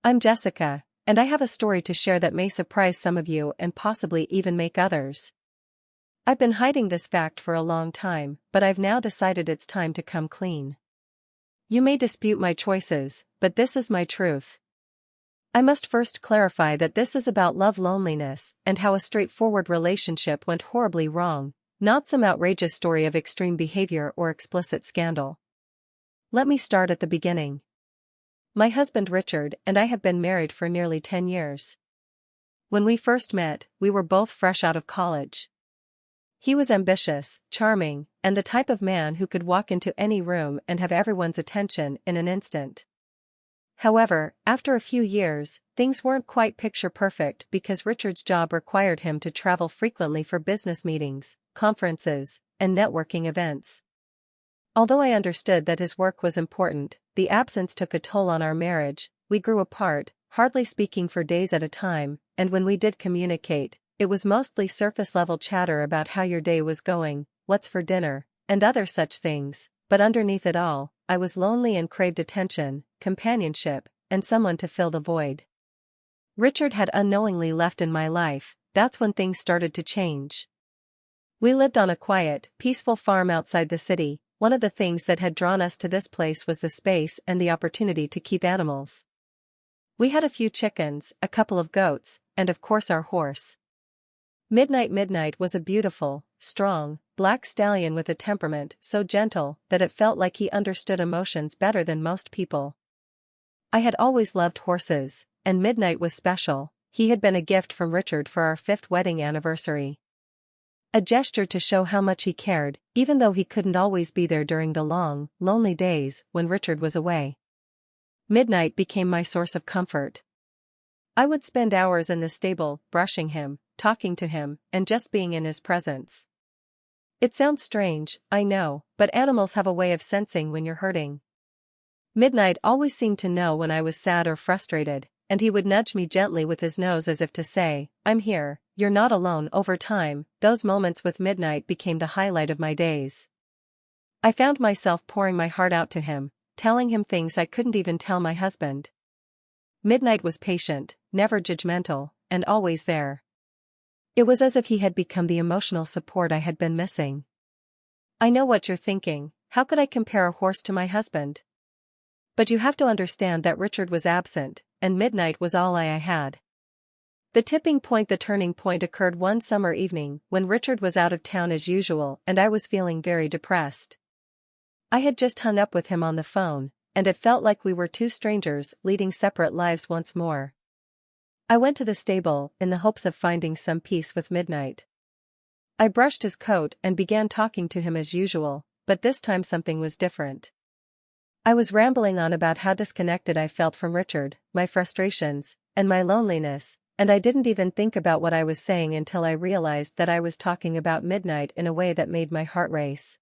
I'm Jessica, and I have a story to share that may surprise some of you and possibly even make others. I've been hiding this fact for a long time, but I've now decided it's time to come clean. You may dispute my choices, but this is my truth. I must first clarify that this is about love loneliness and how a straightforward relationship went horribly wrong, not some outrageous story of extreme behavior or explicit scandal. Let me start at the beginning. My husband Richard and I have been married for nearly 10 years. When we first met, we were both fresh out of college. He was ambitious, charming, and the type of man who could walk into any room and have everyone's attention in an instant. However, after a few years, things weren't quite picture perfect because Richard's job required him to travel frequently for business meetings, conferences, and networking events. Although I understood that his work was important, the absence took a toll on our marriage. We grew apart, hardly speaking for days at a time, and when we did communicate, it was mostly surface-level chatter about how your day was going, what's for dinner, and other such things, but underneath it all, I was lonely and craved attention, companionship, and someone to fill the void. Richard had unknowingly left in my life. That's when things started to change. We lived on a quiet, peaceful farm outside the city. One of the things that had drawn us to this place was the space and the opportunity to keep animals. We had a few chickens, a couple of goats, and of course our horse. Midnight was a beautiful, strong, black stallion with a temperament so gentle that it felt like he understood emotions better than most people. I had always loved horses, and Midnight was special. He had been a gift from Richard for our 5th wedding anniversary. A gesture to show how much he cared, even though he couldn't always be there during the long, lonely days when Richard was away. Midnight became my source of comfort. I would spend hours in the stable, brushing him, talking to him, and just being in his presence. It sounds strange, I know, but animals have a way of sensing when you're hurting. Midnight always seemed to know when I was sad or frustrated, and he would nudge me gently with his nose as if to say, "I'm here, you're not alone." Over time, those moments with Midnight became the highlight of my days. I found myself pouring my heart out to him, telling him things I couldn't even tell my husband. Midnight was patient, never judgmental, and always there. It was as if he had become the emotional support I had been missing. I know what you're thinking, how could I compare a horse to my husband? But you have to understand that Richard was absent, and Midnight was all I had. The turning point occurred one summer evening when Richard was out of town as usual and I was feeling very depressed. I had just hung up with him on the phone, and it felt like we were two strangers leading separate lives once more. I went to the stable in the hopes of finding some peace with Midnight. I brushed his coat and began talking to him as usual, but this time something was different. I was rambling on about how disconnected I felt from Richard, my frustrations, and my loneliness, and I didn't even think about what I was saying until I realized that I was talking about Midnight in a way that made my heart race.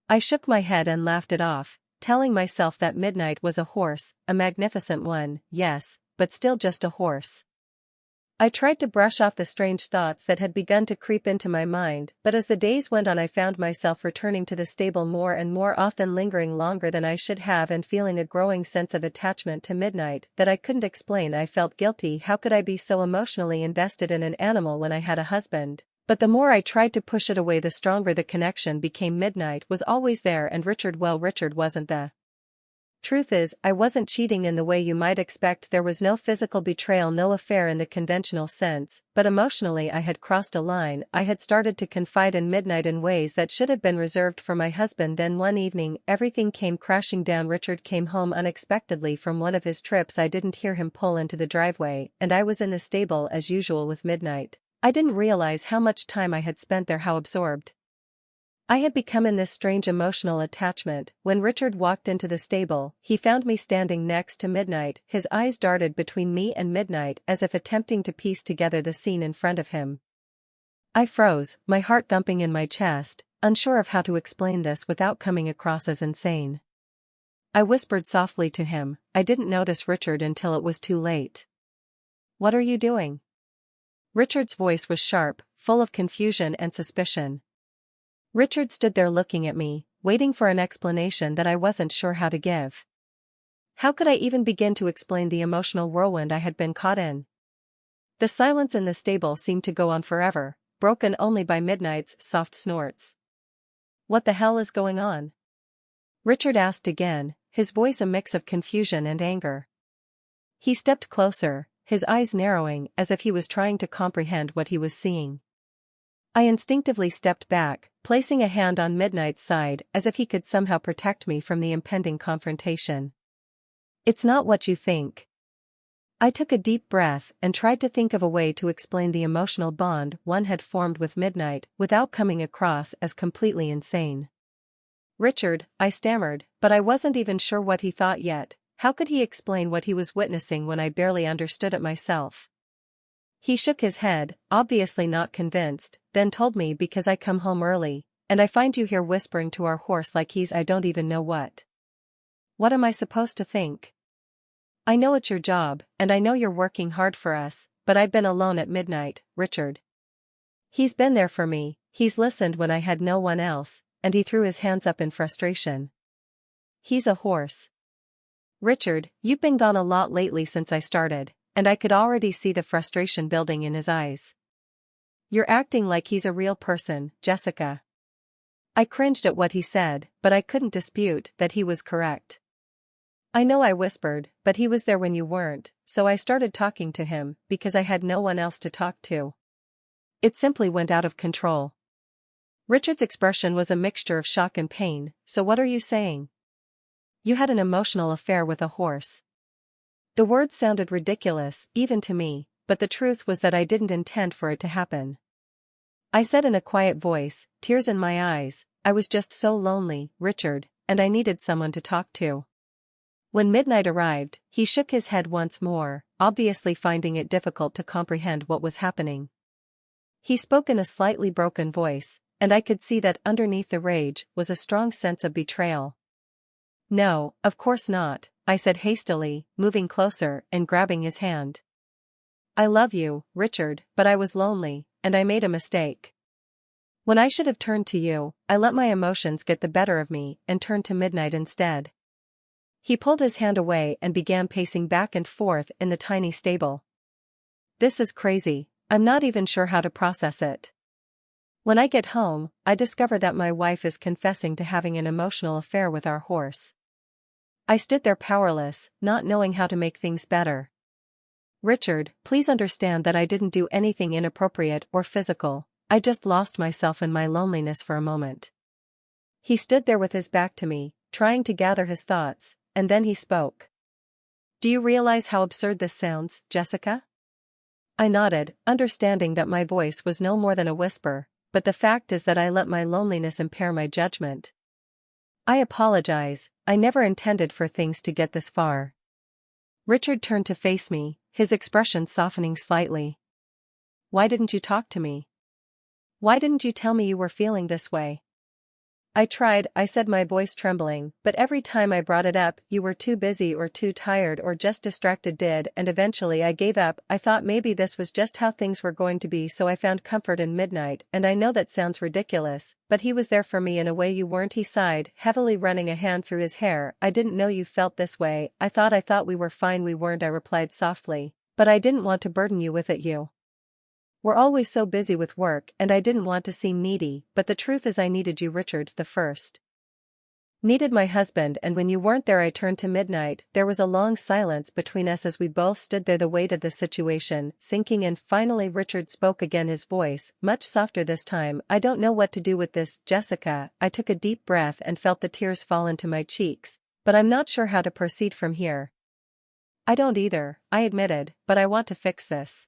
I shook my head and laughed it off, telling myself that Midnight was a horse, a magnificent one, yes, but still just a horse. I tried to brush off the strange thoughts that had begun to creep into my mind, but as the days went on I found myself returning to the stable more and more often, lingering longer than I should have and feeling a growing sense of attachment to Midnight that I couldn't explain. I felt guilty. How could I be so emotionally invested in an animal when I had a husband? But the more I tried to push it away, the stronger the connection became. Midnight was always there, and Richard wasn't. The truth is, I wasn't cheating in the way you might expect. There was no physical betrayal, no affair in the conventional sense, but emotionally I had crossed a line. I had started to confide in Midnight in ways that should have been reserved for my husband. Then one evening, everything came crashing down. Richard came home unexpectedly from one of his trips. I didn't hear him pull into the driveway, and I was in the stable as usual with Midnight. I didn't realize how much time I had spent there, how absorbed I had become in this strange emotional attachment. When Richard walked into the stable, he found me standing next to Midnight. His eyes darted between me and Midnight as if attempting to piece together the scene in front of him. I froze, my heart thumping in my chest, unsure of how to explain this without coming across as insane. I whispered softly to him, "I didn't notice Richard until it was too late." "What are you doing?" Richard's voice was sharp, full of confusion and suspicion. Richard stood there looking at me, waiting for an explanation that I wasn't sure how to give. How could I even begin to explain the emotional whirlwind I had been caught in? The silence in the stable seemed to go on forever, broken only by Midnight's soft snorts. "What the hell is going on?" Richard asked again, his voice a mix of confusion and anger. He stepped closer, his eyes narrowing as if he was trying to comprehend what he was seeing. I instinctively stepped back, placing a hand on Midnight's side as if he could somehow protect me from the impending confrontation. "It's not what you think." I took a deep breath and tried to think of a way to explain the emotional bond one had formed with Midnight without coming across as completely insane. "Richard," I stammered, but I wasn't even sure what he thought yet. How could he explain what he was witnessing when I barely understood it myself? He shook his head, obviously not convinced, then told me because I come home early, and I find you here whispering to our horse like he's I don't even know what. What am I supposed to think? I know it's your job, and I know you're working hard for us, but I've been alone at midnight, Richard. He's been there for me, he's listened when I had no one else, and he threw his hands up in frustration. He's a horse. Richard, you've been gone a lot lately since I started, and I could already see the frustration building in his eyes. You're acting like he's a real person, Jessica. I cringed at what he said, but I couldn't dispute that he was correct. I know I whispered, but he was there when you weren't, so I started talking to him, because I had no one else to talk to. It simply went out of control. Richard's expression was a mixture of shock and pain. "So what are you saying? You had an emotional affair with a horse?" The words sounded ridiculous, even to me, but the truth was that I didn't intend for it to happen. I said in a quiet voice, tears in my eyes, "I was just so lonely, Richard, and I needed someone to talk to." When midnight arrived, he shook his head once more, obviously finding it difficult to comprehend what was happening. He spoke in a slightly broken voice, and I could see that underneath the rage was a strong sense of betrayal. "No, of course not," I said hastily, moving closer and grabbing his hand. "I love you, Richard, but I was lonely, and I made a mistake. When I should have turned to you, I let my emotions get the better of me and turned to midnight instead." He pulled his hand away and began pacing back and forth in the tiny stable. "This is crazy. I'm not even sure how to process it. When I get home, I discover that my wife is confessing to having an emotional affair with our horse." I stood there powerless, not knowing how to make things better. "Richard, please understand that I didn't do anything inappropriate or physical, I just lost myself in my loneliness for a moment." He stood there with his back to me, trying to gather his thoughts, and then he spoke. "Do you realize how absurd this sounds, Jessica?" I nodded, understanding that my voice was no more than a whisper, but the fact is that I let my loneliness impair my judgment. "I apologize, I never intended for things to get this far." Richard turned to face me, his expression softening slightly. "Why didn't you talk to me? Why didn't you tell me you were feeling this way?" "I tried," I said, my voice trembling, "but every time I brought it up, you were too busy or too tired or just distracted and eventually I gave up. I thought maybe this was just how things were going to be, so I found comfort in midnight, and I know that sounds ridiculous, but he was there for me in a way you weren't." He sighed, heavily running a hand through his hair. "I didn't know you felt this way. I thought we were fine." "We weren't," I replied softly, "but I didn't want to burden you with it. We're always so busy with work, and I didn't want to seem needy, but the truth is I needed you, Richard, the first. Needed my husband, and when you weren't there I turned to midnight." There was a long silence between us as we both stood there, the weight of the situation sinking in. Finally Richard spoke again, his voice much softer this time. "I don't know what to do with this, Jessica." I took a deep breath and felt the tears fall into my cheeks, "but I'm not sure how to proceed from here." "I don't either," I admitted, "but I want to fix this.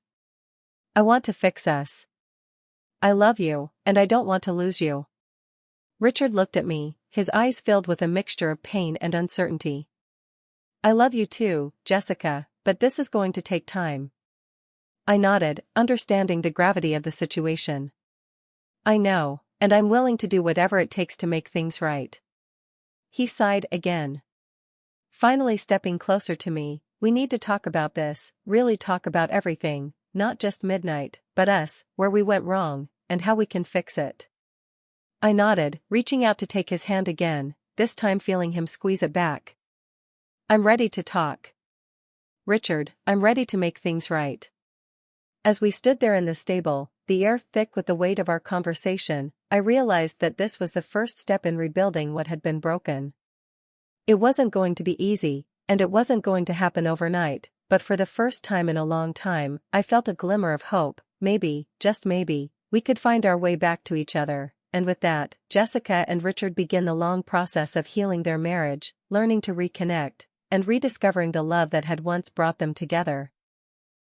I want to fix us. I love you, and I don't want to lose you." Richard looked at me, his eyes filled with a mixture of pain and uncertainty. "I love you too, Jessica, but this is going to take time." I nodded, understanding the gravity of the situation. "I know, and I'm willing to do whatever it takes to make things right." He sighed again. Finally stepping closer to me, "We need to talk about this, really talk about everything. Not just midnight, but us, where we went wrong, and how we can fix it." I nodded, reaching out to take his hand again, this time feeling him squeeze it back. I'm ready to talk. Richard, I'm ready to make things right. As we stood there in the stable, the air thick with the weight of our conversation, I realized that this was the first step in rebuilding what had been broken. It wasn't going to be easy, and it wasn't going to happen overnight, but for the first time in a long time, I felt a glimmer of hope. Maybe, just maybe, we could find our way back to each other. And with that, Jessica and Richard began the long process of healing their marriage, learning to reconnect, and rediscovering the love that had once brought them together.